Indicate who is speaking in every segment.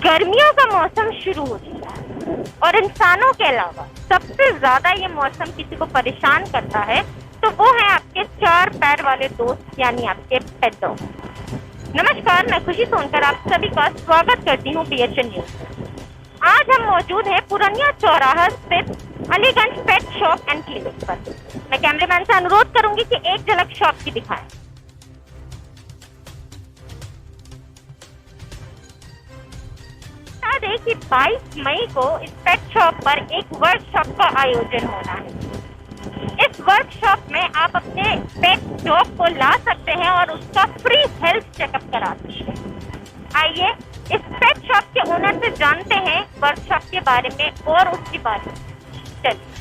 Speaker 1: गर्मियों का मौसम शुरू हो चुका है और इंसानों के अलावा सबसे ज्यादा ये मौसम किसी को परेशान करता है तो वो है आपके चार पैर वाले दोस्त यानी आपके पेट डॉग। नमस्कार, मैं खुशी सोनकर आप सभी का स्वागत करती हूँ BHN न्यूज में। आज हम मौजूद हैं पुरानिया चौराहा स्थित Aliganj pet shop and clinic पर। मैं कैमरामैन से अनुरोध करूंगी कि एक झलक शॉप की दिखाएं। बता दें कि 22 मई को इस पेट शॉप पर एक वर्कशॉप का आयोजन होना है। इस वर्कशॉप में आप अपने पेट डॉग को ला सकते हैं और उसका फ्री हेल्थ चेकअप करा सकते हैं। आइए इस पेट शॉप के ओनर से जानते हैं वर्कशॉप के बारे में और उसके बारे में। चलिए।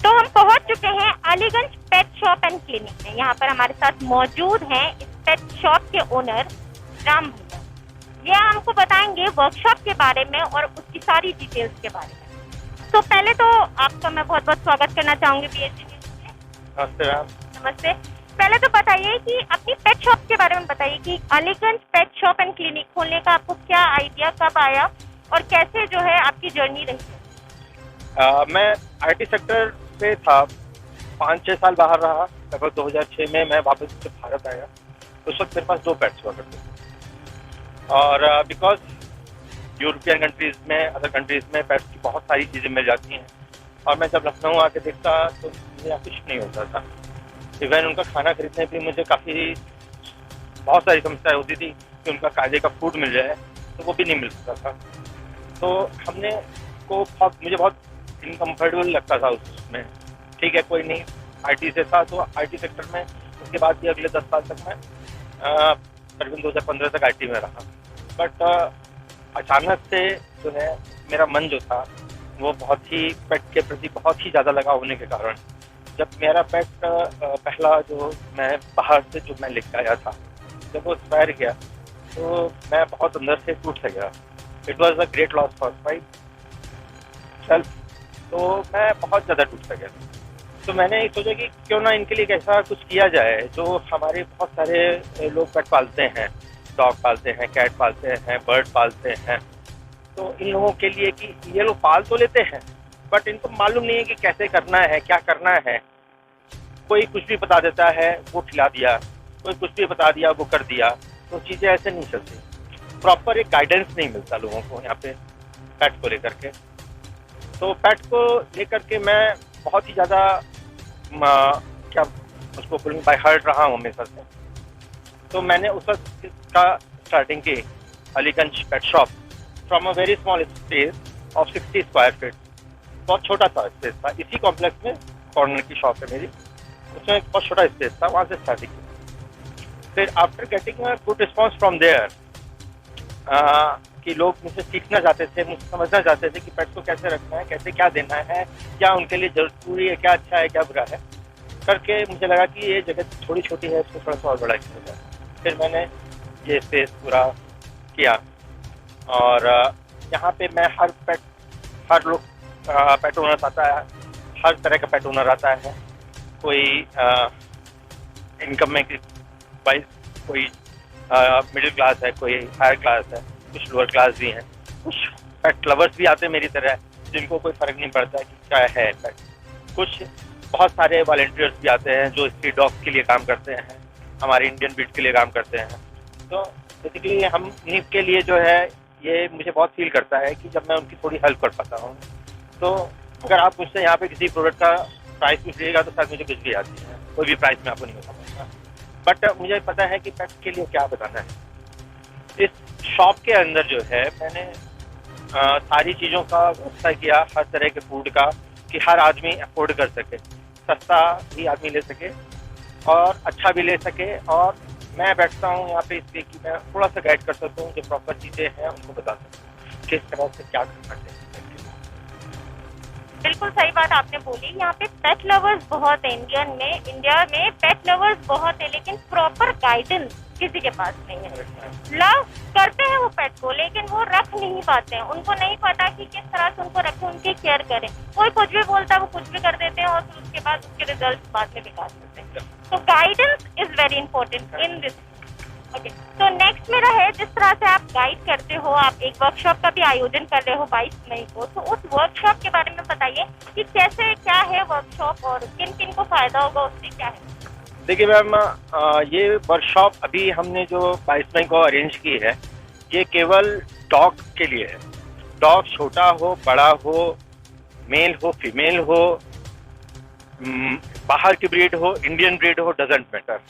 Speaker 1: तो हम पहुंच चुके हैं Aliganj pet shop and clinic में। यहाँ पर हमारे साथ मौजूद हैं इस पेट शॉप के ओनर राम भैया। ये हमको बताएंगे वर्कशॉप के बारे में और उसकी सारी डिटेल्स के बारे में। तो पहले तो आपका मैं बहुत बहुत स्वागत करना चाहूंगी BHN न्यूज में।
Speaker 2: नमस्ते मैम।
Speaker 1: नमस्ते। पहले तो बताइए कि अपनी पेट शॉप के बारे में बताइए कि Aliganj pet shop and clinic खोलने का आपको क्या आइडिया कब आया और कैसे जो है आपकी जर्नी रही?
Speaker 2: मैं IT सेक्टर पे था, 5-6 साल बाहर रहा। लगभग 2006 में मैं वापस से भारत आया। उस वक्त मेरे पास 2 पेट्स हुआ करते थे और बिकॉज यूरोपियन कंट्रीज में, अदर कंट्रीज में पेट्स की बहुत सारी चीज़ें मिल जाती हैं और मैं जब लखनऊ आके देखता तो मुझे कुछ नहीं होता था। इवन उनका खाना खरीदने भी मुझे बहुत सारी समस्याएं होती थी कि उनका कायदे का फूड मिल जाए तो वो भी नहीं मिल सकता था। तो मुझे बहुत इनकम्फर्टेबल लगता था उसमें। ठीक है, कोई नहीं, IT से था तो IT सेक्टर में। उसके बाद भी अगले 10 साल तक मैं करीबन 2015 तक IT में रहा। बट अचानक से जो है मेरा मन जो था वो बहुत ही पेट के प्रति बहुत ही ज़्यादा लगाव होने के कारण, जब मेरा पेट पहला जो मैं बाहर से जो मैं लेकर आया था, जब वो एक्सपायर गया तो मैं बहुत अंदर से टूट सा गया। It was a great loss for my self. तो मैं बहुत ज़्यादा टूट सा गया। तो मैंने सोचा कि क्यों ना इनके लिए ऐसा कुछ किया जाए। जो हमारे बहुत सारे लोग पेट पालते हैं, डॉग पालते हैं, कैट पालते हैं, बर्ड पालते हैं, तो इन लोगों के लिए कि ये लोग पाल तो लेते हैं बट इनको मालूम नहीं है कि कैसे करना है, क्या करना है। कोई कुछ भी बता देता है, वो खिला दिया, कोई कुछ भी बता दिया, वो कर दिया। तो चीज़ें ऐसे नहीं चलती। प्रॉपर एक गाइडेंस नहीं मिलता लोगों को यहाँ पे पेट को लेकर के। तो पेट को लेकर के मैं बहुत ही ज़्यादा क्या उसको बोलूँ, बाय हार्ट रहा हूँ हमेशा से। तो मैंने उस वक्त का स्टार्टिंग की Aliganj pet shop from a very small space of 60 square feet. बहुत छोटा सा स्पेस था। इसी कॉम्प्लेक्स में कॉर्नर की शॉप है मेरी, उसमें एक बहुत छोटा स्पेस था, वहाँ से स्टार्टिंग की। फिर after getting a good response from there कि लोग मुझसे सीखना चाहते थे, मुझसे समझना चाहते थे कि पेट्स को कैसे रखना है, कैसे क्या देना है, क्या उनके लिए जरूरी है, क्या अच्छा है, क्या बुरा है करके मुझे लगा कि ये जगह थोड़ी छोटी है, इसको थोड़ा सा और बड़ा किया जाए। फिर मैंने ये स्पेस पूरा किया और यहाँ पे मैं हर लोग पेट ओनर आता है, हर तरह का पेट ओनर आता है। कोई इनकम में वाइज, कोई मिडिल क्लास है, कोई हायर क्लास है, कुछ लोअर क्लास भी हैं, कुछ पेट लवर्स भी आते हैं मेरी तरह, जिनको कोई फ़र्क नहीं पड़ता कि क्या है पेट। कुछ बहुत सारे वॉलंटियर्स भी आते हैं जो स्ट्रीट डॉग्स के लिए काम करते हैं, हमारे इंडियन ब्रीड के लिए काम करते हैं। तो बेसिकली हम नीड के लिए जो है, ये मुझे बहुत फील करता है कि जब मैं उनकी थोड़ी हेल्प कर पाता हूँ। तो अगर आप मुझसे यहाँ पे किसी प्रोडक्ट का प्राइस पूछिएगा तो शायद मुझे कुछ भी आती है, कोई भी प्राइस मैं आपको नहीं बता पाऊँगा। बट मुझे पता है कि पेट के लिए क्या बताना है। इस शॉप के अंदर जो है मैंने सारी चीज़ों का व्यवस्था किया, हर तरह के फूड का, कि हर आदमी अफोर्ड कर सके, सस्ता भी आदमी ले सके और अच्छा भी ले सके। और मैं बैठता हूँ यहाँ पे इसलिए कि मैं थोड़ा सा गाइड कर सकता हूँ, जो प्रॉपर चीज़ें हैं उनको बता सकता हूँ किस तरह से क्या करना चाहिए।
Speaker 1: बिल्कुल सही बात आपने बोली। यहाँ पे पेट लवर्स बहुत है इंडिया में पेट लवर्स बहुत है, लेकिन प्रॉपर गाइडेंस किसी के पास नहीं है। लव करते हैं वो पेट को, लेकिन वो रख रख नहीं पाते हैं, उनको नहीं पता कि किस तरह से उनको रखें, उनकी केयर करें। कोई कुछ भी बोलता है, वो कुछ भी कर देते हैं और फिर उसके बाद उसके रिजल्ट बाद में बिगाड़ देते हैं। तो guidance is very important in this. Okay, तो नेक्स्ट मेरा है, जिस तरह से आप गाइड करते हो, आप एक वर्कशॉप का भी आयोजन कर रहे हो 22 मई को, तो उस वर्कशॉप के बारे में बताइए कि कैसे, क्या है वर्कशॉप और किन किन को फायदा होगा उससे, क्या है?
Speaker 2: देखिए मैम, ये वर्कशॉप अभी हमने जो 22 मई को अरेंज की है, ये केवल डॉग के लिए है। डॉग छोटा हो, बड़ा हो, मेल हो, फीमेल हो, बाहर की ब्रीड हो, इंडियन ब्रीड हो, डजंट मैटर।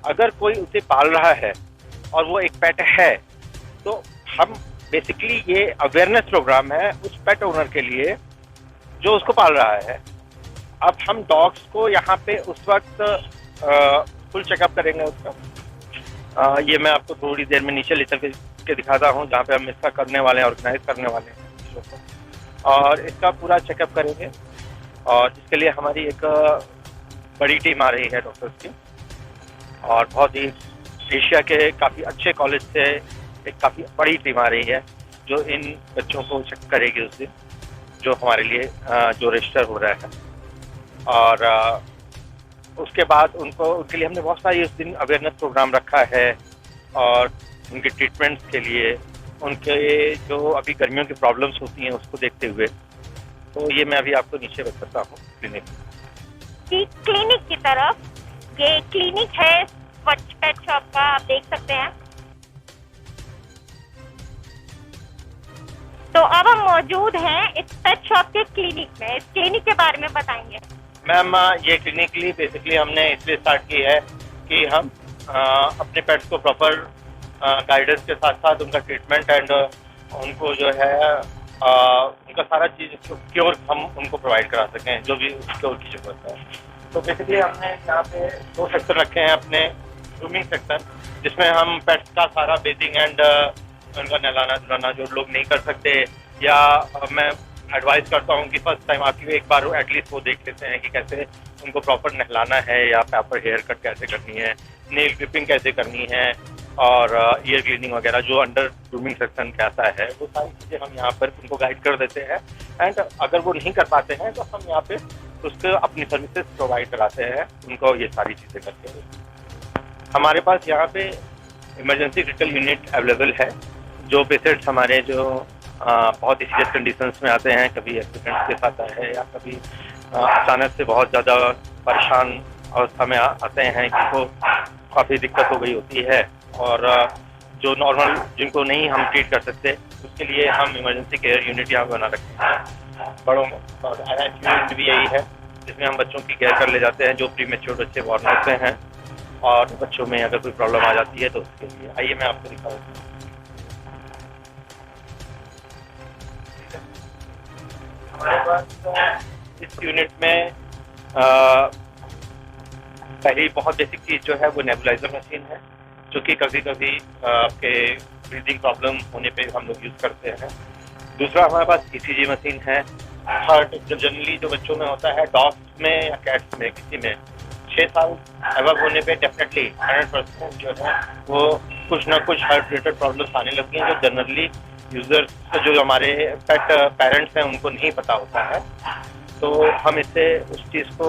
Speaker 2: अगर कोई उसे पाल रहा है और वो एक पेट है, तो हम बेसिकली ये अवेयरनेस प्रोग्राम है उस पेट ओनर के लिए जो उसको पाल रहा है। अब हम डॉग्स को यहाँ पे उस वक्त फुल चेकअप करेंगे उसका। ये मैं आपको थोड़ी देर में नीचे ले चल के दिखाता हूँ, जहाँ पे हम इसका करने वाले हैं, ऑर्गेनाइज करने वाले हैं चीज़ों को, और इसका पूरा चेकअप करेंगे। और इसके लिए हमारी एक बड़ी टीम आ रही है डॉक्टर्स की, और बहुत ही एशिया के काफ़ी अच्छे कॉलेज से एक काफ़ी बड़ी टीम आ रही है जो इन बच्चों को चेक करेगी उस दिन, जो हमारे लिए जो रजिस्टर हो रहा है। और उसके बाद उनके लिए हमने बहुत सारी उस दिन अवेयरनेस प्रोग्राम रखा है, और उनके ट्रीटमेंट्स के लिए, उनके जो अभी गर्मियों की प्रॉब्लम्स होती हैं उसको देखते हुए। तो ये मैं अभी आपको नीचे बताता हूँ
Speaker 1: क्लिनिक की तरफ। ये क्लिनिक है स्वच्छ पेट शॉप का, आप देख सकते हैं। तो अब हम मौजूद हैं इस पेट शॉप के क्लिनिक में। इस क्लिनिक के बारे में बताएंगे।
Speaker 2: मैम, ये क्लिनिकली बेसिकली हमने इसलिए स्टार्ट की है कि हम अपने पेट्स को प्रॉपर गाइडेंस के साथ साथ उनका ट्रीटमेंट एंड उनको जो है उनका सारा चीज़ क्योर हम उनको प्रोवाइड करा सकें, जो भी क्योर की जरूरत है। तो बेसिकली हमने यहाँ पे 2 सेक्टर रखे हैं अपने। ग्रूमिंग सेक्टर, जिसमें हम पेट्स का सारा बेसिंग एंड उनका नहलाना धुलाना जो लोग नहीं कर सकते, या मैं एडवाइस करता हूँ कि फर्स्ट टाइम आके एक बार एटलीस्ट वो देख लेते हैं कि कैसे उनको प्रॉपर नहलाना है, या प्रॉपर हेयर कट कैसे करनी है, नेल क्लिपिंग कैसे करनी है, और ईयर क्लीनिंग वगैरह जो अंडर ग्रूमिंग सेक्शन कैसा है, वो सारी चीज़ें हम यहाँ पर उनको गाइड कर देते हैं। एंड अगर वो नहीं कर पाते हैं तो हम यहाँ पे उसको अपनी सर्विसेज प्रोवाइड कराते हैं उनको, ये सारी चीज़ें करते हैं। हमारे पास यहाँ पे इमरजेंसी क्रिटिकल यूनिट अवेलेबल है। जो पेशेंट्स हमारे जो बहुत ही सीरियस कंडीशंस में आते हैं, कभी एक्सीडेंट के साथ आए हैं, या कभी अचानक से बहुत ज़्यादा परेशान अवस्था में आते हैं, जिनको काफ़ी दिक्कत हो गई होती है, और जो नॉर्मल जिनको नहीं हम ट्रीट कर सकते, उसके लिए हम इमरजेंसी केयर यूनिट यहाँ बना रखते हैं बड़ों में। और IIS यूनिट भी यही है, जिसमें हम बच्चों की केयर कर ले जाते हैं जो प्रीमेच्योर बच्चे बॉर्न होते हैं, और बच्चों में अगर कोई प्रॉब्लम आ जाती है तो उसके लिए। आइए मैं आपको दिखा देता हूँ। हमारे पास इस यूनिट में पहली बहुत बेसिक चीज़ जो है वो नेबुलाइजर मशीन है, जो कि कभी कभी आपके ब्रीदिंग प्रॉब्लम होने पे हम लोग यूज़ करते हैं। दूसरा हमारे पास ECG मशीन है। हार्ट जो जनरली जो बच्चों में होता है, डॉग्स में या कैट्स में, किसी में 6 साल एवब होने पे डेफिनेटली 100% जो है वो कुछ ना कुछ हार्ट रिलेटेड प्रॉब्लम्स आने लगती हैं, जो जनरली यूजर्स जो हमारे पेट पेरेंट्स हैं उनको नहीं पता होता है। तो हम इससे उस चीज़ को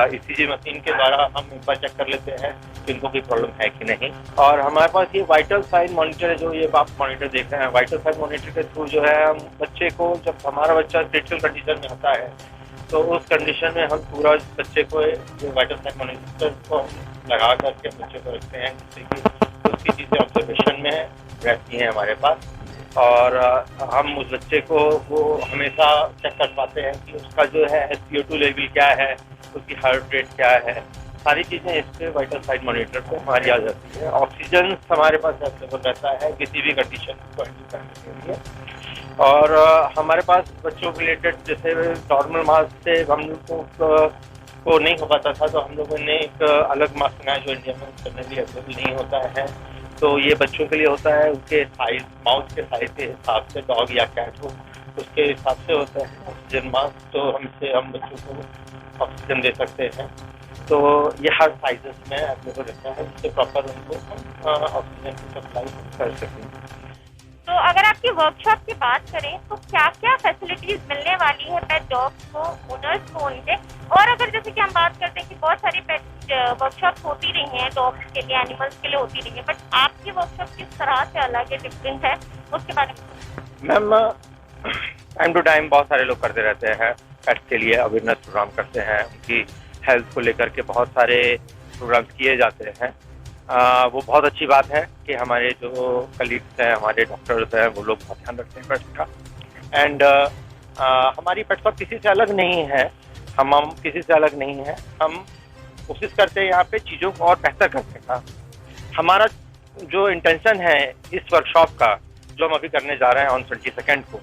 Speaker 2: ECG मशीन के द्वारा हम एक बार चेक कर लेते हैं कि इनको कोई प्रॉब्लम है कि नहीं। और हमारे पास ये वाइटल साइन मॉनिटर है, जो ये आप मॉनिटर देख रहे हैं। वाइटल साइन मॉनिटर के थ्रू जो है हम बच्चे को, जब हमारा बच्चा क्रिटिकल कंडीशन में आता है, तो उस कंडीशन में हम पूरा बच्चे को जो वाइटल साइन मॉनिटर को हम लगा करके बच्चे को रखते हैं, जिससे कि उसकी चीज़ें ऑब्जर्वेशन में रहती हैं हमारे पास। और हम उस बच्चे को वो हमेशा चेक कर पाते हैं कि उसका जो है SpO2 लेवल क्या है, उसकी हार्ट रेट क्या है, सारी चीज़ें इस पर वाइटल साइन मॉनिटर पे हमारी आ जाती है। ऑक्सीजन हमारे पास अवेलेबल रहता है किसी भी कंडीशन को हैंडल करने के लिए। और हमारे पास बच्चों रिलेटेड जैसे नॉर्मल मास्क से हम लोग को नहीं हो पाता था, तो हम लोगों ने एक अलग मास्क बनाया जो इंडिया में जनरली अवेलेबल नहीं होता है। तो ये बच्चों के लिए होता है, उसके साइज, माउथ के साइज के हिसाब से, डॉग या कैट हो उसके हिसाब से होता है ऑक्सीजन मास्क। तो हमसे हम बच्चों को ऑक्सीजन दे सकते हैं। तो ये हर साइजेस में अवेलेबल रहता है, जिससे प्रॉपर उनको हम ऑक्सीजन की सप्लाई कर सकें।
Speaker 1: तो अगर आपकी वर्कशॉप की बात करें तो क्या क्या फैसिलिटीज मिलने वाली है पेट डॉग्स को, ओनर्स को उनके, और अगर जैसे कि हम बात करते हैं कि बहुत सारी पेट वर्कशॉप होती रही हैं डॉग्स के लिए, एनिमल्स के लिए होती रही है, बट आपकी वर्कशॉप किस तरह से अलग है, डिफरेंट है, उसके बारे में?
Speaker 2: मैम, टाइम टू टाइम बहुत सारे लोग करते रहते हैं पेट्स के लिए अवेयरनेस प्रोग्राम करते हैं, उनकी हेल्थ को लेकर के बहुत सारे प्रोग्राम्स किए जाते हैं। वो बहुत अच्छी बात है कि हमारे जो कलीग्स हैं, हमारे डॉक्टर्स हैं, वो लोग बहुत ध्यान रखते हैं पेट्स का। एंड हमारी पेट शॉप किसी से अलग नहीं है, हम किसी से अलग नहीं है। हम कोशिश करते हैं यहाँ पे चीज़ों को और बेहतर करने का। हमारा जो इंटेंशन है इस वर्कशॉप का, जो हम अभी करने जा रहे हैं ऑन 22 को,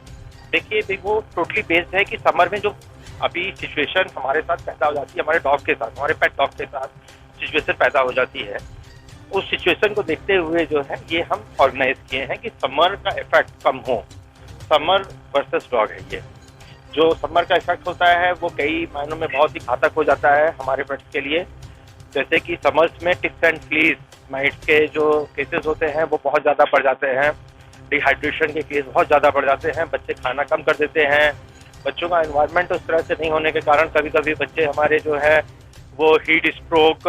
Speaker 2: देखिए वो टोटली बेस्ड है कि समर में जो अभी सिचुएशन हमारे साथ पैदा हो जाती है, हमारे डॉग के साथ, हमारे पेट डॉग के साथ सिचुएशन पैदा हो जाती है, उस सिचुएशन को देखते हुए जो है ये हम ऑर्गेनाइज किए हैं कि समर का इफेक्ट कम हो। समर वर्सेस डॉग है ये। जो समर का इफेक्ट होता है वो कई मायनों में बहुत ही घातक हो जाता है हमारे पेट्स के लिए। जैसे कि समर्स में टिक्स एंड फ्लीज माइट्स के जो केसेस होते हैं वो बहुत ज़्यादा बढ़ जाते हैं, डिहाइड्रेशन के केस बहुत ज़्यादा बढ़ जाते हैं, बच्चे खाना कम कर देते हैं, बच्चों का एनवायरनमेंट उस तरह से नहीं होने के कारण कभी कभी बच्चे हमारे जो है वो हीट स्ट्रोक,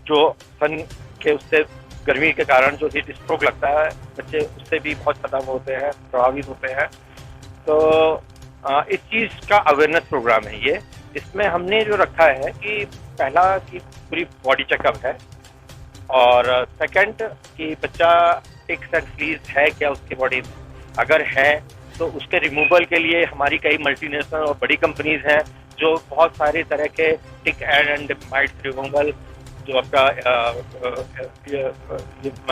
Speaker 2: जो सन के उससे गर्मी के कारण जो हीट स्ट्रोक लगता है, बच्चे उससे भी बहुत ज़्यादा होते हैं, प्रभावित होते हैं। तो इस चीज़ का अवेयरनेस प्रोग्राम है ये। इसमें हमने जो रखा है कि पहला कि पूरी बॉडी चेकअप है, और सेकंड कि बच्चा टिक्स एंड फ्लीज है क्या उसकी बॉडी में, अगर है तो उसके रिमूवल के लिए हमारी कई मल्टीनेशनल और बड़ी कंपनीज हैं जो बहुत सारे तरह के टिक एंड माइट्स रिमूवल जो आपका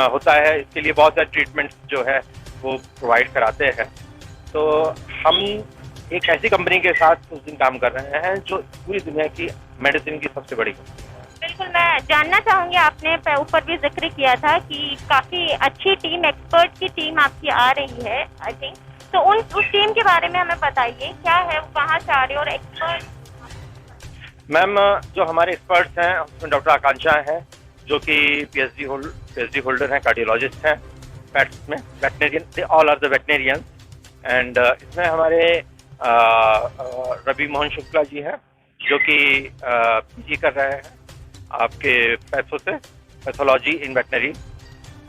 Speaker 2: होता है, इसके लिए बहुत सारे ट्रीटमेंट्स जो है वो प्रोवाइड कराते हैं। तो हम एक ऐसी कंपनी के साथ उस दिन काम कर रहे हैं जो पूरी दुनिया की मेडिसिन की सबसे बड़ी कंपनी है।
Speaker 1: बिल्कुल, मैं जानना चाहूँगी, आपने ऊपर भी जिक्र किया था कि काफ़ी अच्छी टीम, एक्सपर्ट की टीम आपकी आ रही है आई थिंक, तो उस टीम के बारे में हमें बताइए, क्या है, वो कहाँ से आ रही है, और एक्सपर्ट?
Speaker 2: मैम, जो हमारे एक्सपर्ट्स हैं उसमें डॉक्टर आकांक्षा हैं जो कि पीएचडी होल्डर हैं, कार्डियोलॉजिस्ट हैं पेट्स में, veterinarian, they all are the veterinarians. And इसमें हमारे रवि मोहन शुक्ला जी हैं जो कि पीजी कर रहे हैं आपके पैथो से, पैथोलॉजी इन वेटनरी।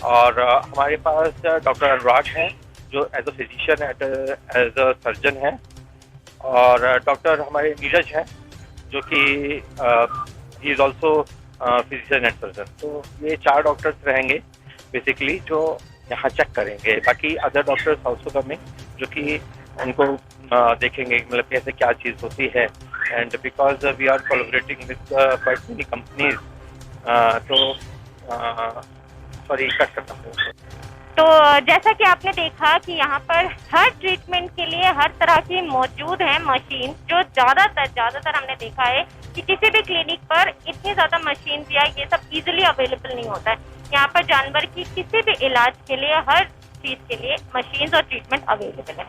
Speaker 2: और हमारे पास डॉक्टर अनुराग हैं जो as a physician as a surgeon हैं, और डॉक्टर हमारे नीरज हैं जो कि he is also physician and surgeon. तो ये 4 डॉक्टर्स रहेंगे बेसिकली जो यहाँ चेक करेंगे। बाकी अदर डॉक्टर्स ऑल्सो कमिंग जो कि उनको देखेंगे मतलब कैसे क्या चीज़ होती है। And because we are collaborating with quite many companies, तो सॉरी कट करता हूँ।
Speaker 1: तो जैसा कि आपने देखा कि यहाँ पर हर ट्रीटमेंट के लिए हर तरह की मौजूद है मशीन, जो ज़्यादातर हमने देखा है कि किसी भी क्लिनिक पर इतनी ज़्यादा मशीन या ये सब इजीली अवेलेबल नहीं होता है। यहाँ पर जानवर की किसी भी इलाज के लिए, हर चीज़ के लिए मशीन और ट्रीटमेंट अवेलेबल है।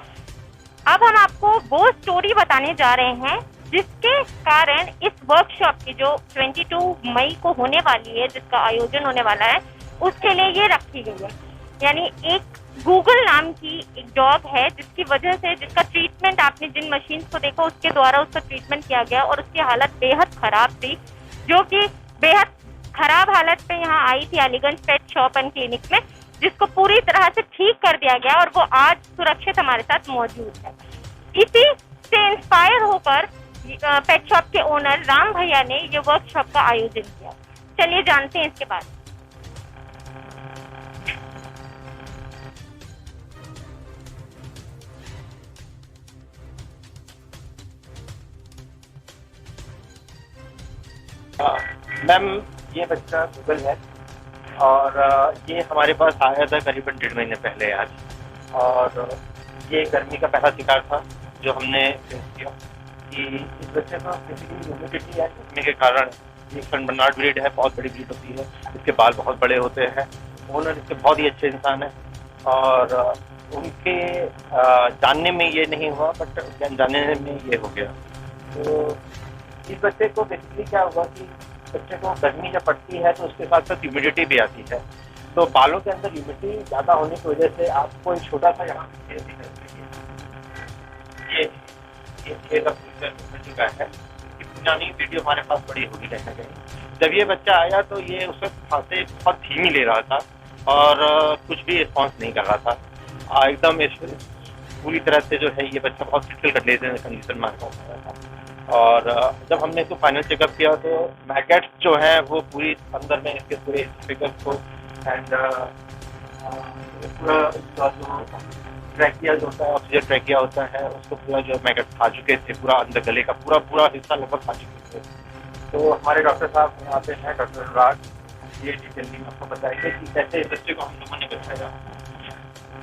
Speaker 1: अब हम आपको वो स्टोरी बताने जा रहे हैं जिसके कारण इस वर्कशॉप की जो 22 मई को होने वाली है, जिसका आयोजन होने वाला है, उसके लिए ये रखी गई है। यानी एक गूगल नाम की एक डॉग है जिसकी वजह से, जिसका ट्रीटमेंट आपने जिन मशीन को देखा उसके द्वारा उसका ट्रीटमेंट किया गया और उसकी हालत बेहद खराब थी, जो कि बेहद खराब हालत पे यहाँ आई थी Aliganj pet shop and clinic में, जिसको पूरी तरह से ठीक कर दिया गया और वो आज सुरक्षित हमारे साथ मौजूद है। इसी से इंस्पायर होकर पेट शॉप के ओनर राम भैया ने ये वर्कशॉप का आयोजन किया। चलिए जानते हैं इसके बारे में।
Speaker 2: मैम, ये बच्चा गूगल है और ये हमारे पास आया था करीबन 1.5 महीने पहले आज, और ये गर्मी का पहला शिकार था जो हमने फेस किया कि इस बच्चे का बेसिकली ह्यूमिडिटी है, गर्मी के कारण ये सन बर्नार्ड ब्रीड है, बहुत बड़ी ब्रीड होती है, इसके बाल बहुत बड़े होते हैं। ओनर इसके बहुत ही अच्छे इंसान है और उनके जानने में ये नहीं हुआ बट जानने में ये हो गया। तो इस बच्चे को बेसिकली क्या हुआ कि बच्चे को गर्मी जब पड़ती है तो उसके साथ साथ ह्यूमिडिटी भी आती है, तो बालों के अंदर ह्यूमिडिटी ज़्यादा होने की वजह से आपको एक छोटा सा यहाँ ये चुका है। पुरानी वीडियो हमारे पास बड़ी होगी कहीं ना कहीं। जब ये बच्चा आया तो ये उस वक्त सांसें बहुत धीमी ले रहा था और कुछ भी रिस्पॉन्स नहीं कर रहा था। एकदम पूरी तरह से जो है ये बच्चा बहुत क्रिटिकल कंडीशन में आ था। और जब हमने इसको फाइनल चेकअप किया तो मैगेट्स जो है वो पूरी अंदर में इसके पूरे फिगर्स को एंड पूरा इसका जो ट्रैकिया जो होता है, ऑक्सीजन ट्रैकिया होता है, उसको पूरा जो मैगेट्स खा चुके थे, पूरा अंदर गले का पूरा हिस्सा लगभग खा चुके थे। तो हमारे डॉक्टर साहब यहाँ पे हैं, डॉक्टर अनुराग, ये डिटेलिंग आपको बताएंगे कि कैसे इस बच्चे को हम लोगों ने बचाया।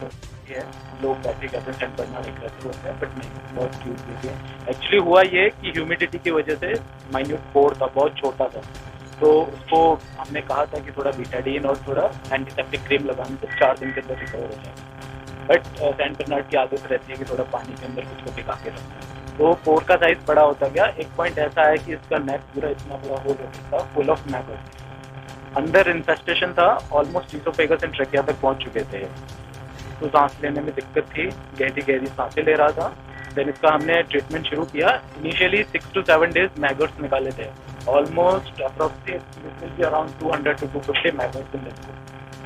Speaker 2: तो ये लोग कहते सेंट बर्नार्ड एग्रेसिव होते हैं, बट नहीं, बहुत क्यूट बेबी है। एक्चुअली हुआ ये कि ह्यूमिडिटी की वजह से माइन्यूट पोर था, बहुत छोटा था, तो उसको हमने कहा था कि थोड़ा बीटाडीन और थोड़ा एंटीसेप्टिक क्रीम लगाने से 4 दिन के अंदर रिकवर हो जाए। बट सेंट बर्नार्ड की आदत रहती है कि थोड़ा पानी के अंदर कुछ को टिका के रखना है। तो पोर का साइज बड़ा होता गया। एक पॉइंट ऐसा है कि इसका नेक पूरा इतना बड़ा हो गया था, फुल ऑफ मैगट्स। अंदर इन्फेस्टेशन था, ऑलमोस्ट ईसोफेगस एंड ट्रैकिया तक पहुंच चुके थे। तो सांस लेने में दिक्कत थी, गहरी सांसें ले रहा था। देन इसका हमने ट्रीटमेंट शुरू किया। इनिशियली 6 to 7 डेज मैगट्स निकाले थे, almost approximately around 200 to 250 maggots in this.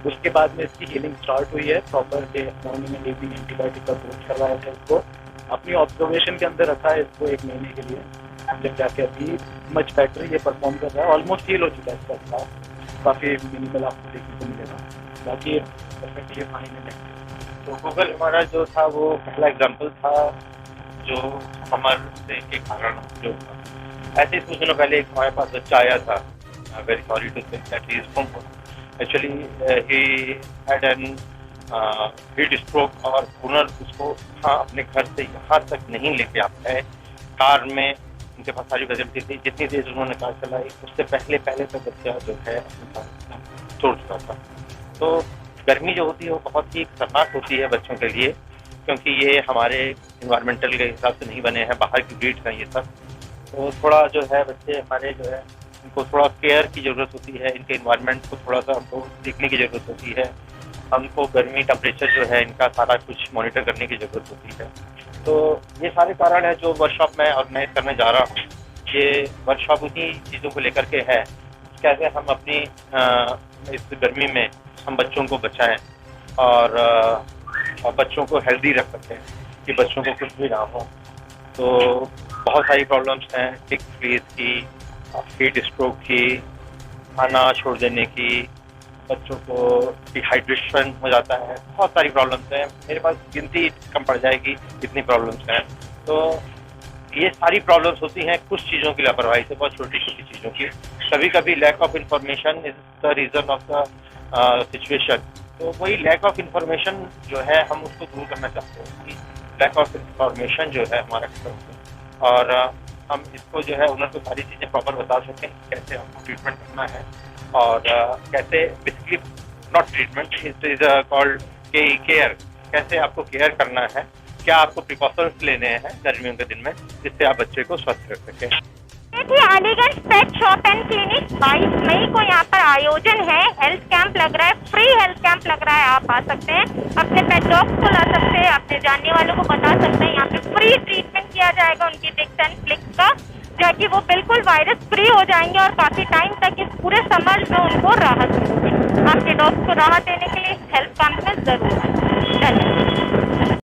Speaker 2: उसके बाद में इसकी हीलिंग स्टार्ट हुई है। प्रॉपर डे मॉर्निंग में लेबी एंटीबायोटिक का कोर्स करवाया था इसको, अपनी ऑब्जर्वेशन के अंदर रखा है इसको 1 महीने के लिए, जब जाके अभी मच बेटर ये परफॉर्म कर रहा है। ऑलमोस्ट हील हो चुका है इसका स्टाफ, काफ़ी मिनिमल आपको देखने को मिलेगा, बाकी परफेक्ट ये फाइन है। तो गूगल हमारा जो था वो पहला एग्जाम्पल था जो हमारे के कारण जो था। ऐसे ही कुछ दिनों पहले एक हमारे पास बच्चा आया था, very sorry to say that he is from actually he had an heat stroke और ओनर उसको अपने घर से यहाँ तक नहीं लेके आता है। कार में उनके पास सारी फैसिलिटी थी, जितनी देर उन्होंने कार चलाई उससे पहले तक बच्चा जो है छोड़ चुका था। तो गर्मी जो होती है वो बहुत ही खतरनाक होती है बच्चों के लिए, क्योंकि ये हमारे इन्वायरमेंटल के हिसाब से नहीं बने हैं, बाहर की ब्रीड्स हैं ये सब। तो थोड़ा जो है बच्चे हमारे जो है इनको थोड़ा केयर की ज़रूरत होती है, इनके इन्वायरमेंट को थोड़ा सा हमको देखने की ज़रूरत होती है, हमको गर्मी टेम्परेचर जो है इनका सारा कुछ मॉनिटर करने की ज़रूरत होती है। तो ये सारे कारण है जो वर्कशॉप में ऑर्गेनाइज करने जा रहा हूँ। ये वर्कशॉप उन्हीं चीज़ों को लेकर के है, कैसे हम अपनी इस गर्मी में हम बच्चों को बचाएं और बच्चों को हेल्दी रख सकें कि बच्चों को कुछ भी ना हो। तो बहुत सारी प्रॉब्लम्स हैं, टिक फ्रीज की, हीट स्ट्रोक की, खाना छोड़ देने की, बच्चों को डिहाइड्रेशन हो जाता है, बहुत सारी प्रॉब्लम्स हैं। मेरे पास गिनती कम पड़ जाएगी कितनी प्रॉब्लम्स हैं। तो ये सारी प्रॉब्लम्स होती हैं कुछ चीज़ों की लापरवाही से, बहुत छोटी छोटी चीज़ों की। कभी कभी lack of information is the reason of the situation. तो वही लैक ऑफ इंफॉर्मेशन जो है हम उसको दूर करना चाहते हैं कि लैक ऑफ इंफॉर्मेशन जो है हमारा खत्म, और हम इसको जो है उन्हें को सारी चीज़ें प्रॉपर बता सकें, कैसे हमको ट्रीटमेंट करना है और कैसे basically not treatment is called care, कैसे आपको केयर करना है, क्या आपको प्रिकॉशंस लेने हैं गर्मियों के दिन में जिससे आप बच्चे को स्वस्थ रख सकें।
Speaker 1: Aliganj pet shop and clinic 22 मई को यहाँ पर आयोजन है, हेल्थ कैंप लग रहा है, फ्री हेल्थ कैंप लग रहा है। आप आ सकते हैं, अपने पेट डॉग्स को ला सकते हैं, अपने जानने वालों को बता सकते हैं। यहाँ पे फ्री ट्रीटमेंट किया जाएगा उनकी टिक्स एंड फ्लिक्स का, ताकि वो बिल्कुल वायरस फ्री हो जाएंगे और काफी टाइम तक इस पूरे समर में उनको राहत मिलेगी। आपके डॉग्स को राहत देने के लिए हेल्थ कैंप में जरूर आए। धन्यवाद।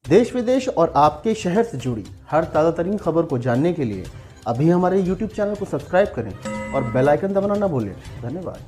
Speaker 3: देश विदेश और आपके शहर से जुड़ी हर ताज़ा तरीन खबर को जानने के लिए अभी हमारे YouTube चैनल को सब्सक्राइब करें और बेल आइकन दबाना ना भूलें। धन्यवाद।